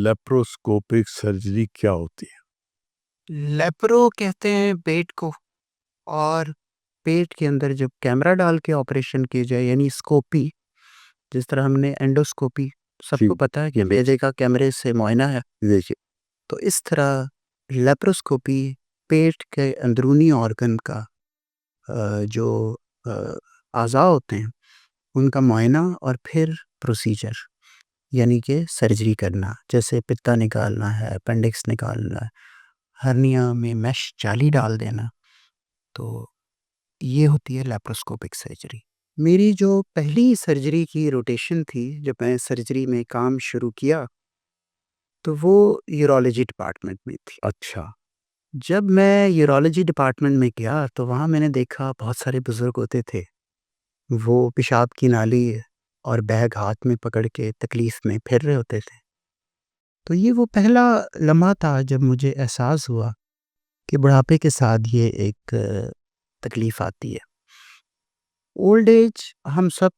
Laparoscopic surgery क्या होती है? लेप्रो कहते हैं पेट को। और पेट के अंदर जब कैमरा डाल के ऑपरेशन की जाए यानी स्कोपी, जिस तरह हमने एंडोस्कोपी सबको जी। पता है कि बेजे का कैमरे से मुआयना है, देखिए, तो इस तरह लेप्रोस्कोपी पेट के अंदरूनी ऑर्गन का जो अज़ा होते हैं उनका मुआयना और फिर प्रोसीजर यानी कि सर्जरी करना, जैसे पित्ता निकालना है, अपेंडिक्स निकालना है, हर्निया में मैश जाली डाल देना, तो ये होती है लेप्रोस्कोपिक सर्जरी। मेरी जो पहली सर्जरी की रोटेशन थी, जब मैं सर्जरी में काम शुरू किया, तो वो यूरोलॉजी डिपार्टमेंट में थी। अच्छा। जब मैं यूरोलॉजी डिपार्टमेंट में गया, तो वहाँ मैंने देखा बहुत सारे बुज़ुर्ग होते थे। वो पेशाब की नाली और बैग हाथ में पकड़ के तकलीफ़ में फिर रहे होते थे। तो ये वो पहला लम्हा था जब मुझे एहसास हुआ कि बुढ़ापे के साथ ये एक तकलीफ़ आती है। ओल्ड एज हम सब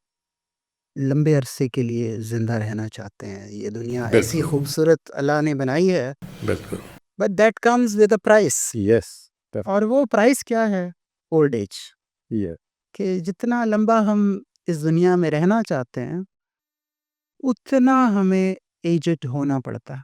लंबे अरसे के लिए ज़िंदा रहना चाहते हैं। ये दुनिया ऐसी बिल्कुल। खूबसूरत अल्लाह ने बनाई है, बिल्कुल। But that comes with a price. Yes. और वो प्राइस क्या है? Old age. ये कि जितना लंबा हम इस दुनिया में रहना चाहते हैं, उतना हमें एज्ड होना पड़ता है।